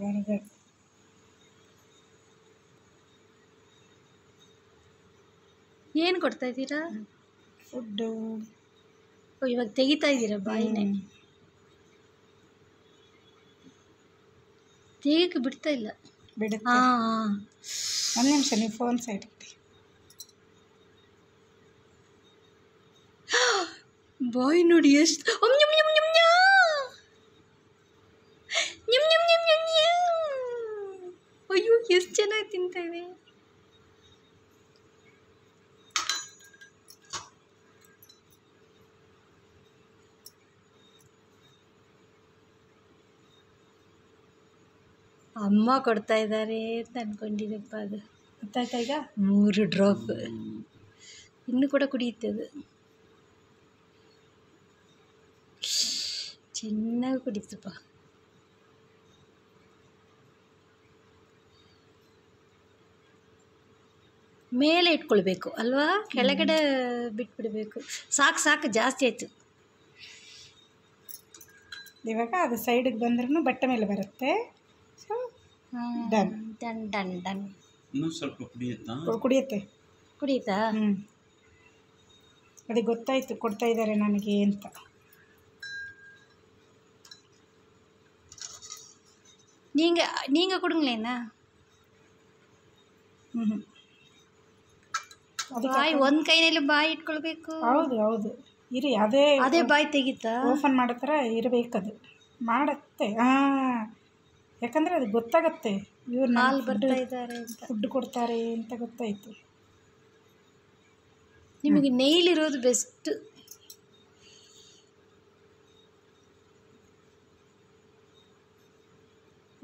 Very good. ಏನು ಕೊಡ್ತಾ ಇದ್ದೀರಾ? ಫುಡ್ಡು. ಇವಾಗ ತೆಗಿತಾ ಇದ್ದೀರಾ ಬಾಯಿನೇ? ತೆಗಿಯಕ್ಕೆ ಬಿಡ್ತಾ ಇಲ್ಲ. ಬಿಡುತ್ತೆ. ಹಾಂ, ಒಂದು ನಿಮಿಷ, ನೀವು ಫೋನ್ ಸೈಡ್ ಇಡಿ. ಬಾಯಿ ನೋಡಿ ಎಷ್ಟು ಅಯ್ಯೋ ಎಷ್ಟು ಚೆನ್ನಾಗಿ ತಿಂತಾ ಇದೆ. ಅಮ್ಮ ಕೊಡ್ತಾ ಇದ್ದಾರೆ ಅಂತ ಅನ್ಕೊಂಡಿದ್ದಪ್ಪ. ಅದು ಗೊತ್ತಾಯ್ತಾ ಈಗ? 3 ಡ್ರಾಪ್ ಇನ್ನೂ ಕೂಡ ಕುಡಿಯುತ್ತೆ ಅದು. ಚೆನ್ನಾಗಿ ಕುಡಿತಪ್ಪ. ಮೇಲೆ ಇಟ್ಕೊಳ್ಬೇಕು ಅಲ್ವಾ? ಕೆಳಗಡೆ ಬಿಟ್ಬಿಡಬೇಕು. ಸಾಕು ಸಾಕು, ಜಾಸ್ತಿ ಆಯಿತು. ಇವಾಗ ಅದು ಸೈಡಿಗೆ ಬಂದ್ರೂ ಬಟ್ಟೆ ಮೇಲೆ ಬರುತ್ತೆ. So done done done done. ಇನ್ನೂ ಸ್ವಲ್ಪ ಕುಡಿಯುತ್ತಾ? ಕುಡಿಯುತ್ತೆ. ಕುಡಿಯುತ್ತಾ? ಅದಕ್ಕೆ ಗೊತ್ತಾಯಿತು ಕೊಡ್ತಾ ಇದ್ದಾರೆ ನನಗೆ ಅಂತ. நீங்கள் கொடுங்களேண்ணா. ಬಾಯಿ ಒಂದು ಕೈನಲ್ಲಿ ಬಾಯಿ ಇಟ್ಕೊಳ್ಬೇಕು. ಹೌದು ಹೌದು, ಇರಿ. ಅದೇ ಬಾಯಿ ತೆಗಿತಾ? ಓಪನ್ ಮಾಡೋ ಥರ ಇರಬೇಕದು. ಮಾಡುತ್ತೆ. ಯಾಕಂದರೆ ಅದು ಗೊತ್ತಾಗತ್ತೆ ಇವ್ರು ಹಾಲು ಬರ್ತಾ ಇದ್ದಾರೆ ಅಂತ, ಫುಡ್ ಕೊಡ್ತಾರೆ ಅಂತ ಗೊತ್ತಾಯಿತು. ನಿಮಗೆ ನೈಲ್ ಇರೋದು ಬೆಸ್ಟ್.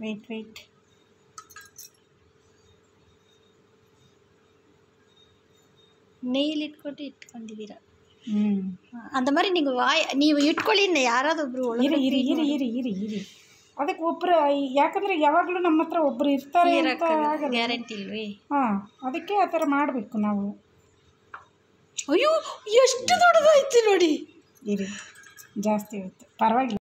ವೆಯ್ಟ್. நெயில் இட்ಕೊಂಡಿದ್ದೀರಾ? அந்த மாதிரி ನೀವು ಇಟ್ಕೊಳ್ಳಿ. ಯಾರಾದೊಬ್ರು ಇರಿ. ಅದಕ್ಕೆ ಒಬ್ಬರು, ಯಾಕಂದರೆ ಯಾವಾಗಲೂ ನಮ್ಮ ಹತ್ರ ಒಬ್ಬರು ಇರ್ತಾರೆ ಅಂತ ಗ್ಯಾರಂಟಿ ಇಲ್ವೇ? ಅದಕ್ಕೆ ಆ ಥರ ಮಾಡಬೇಕು ನಾವು. ಅಯ್ಯೋ ಎಷ್ಟು ದೊಡ್ಡದಾಯ್ತು ನೋಡಿ. ಇರಿ, ಜಾಸ್ತಿ ಆಯಿತು, ಪರವಾಗಿಲ್ಲ.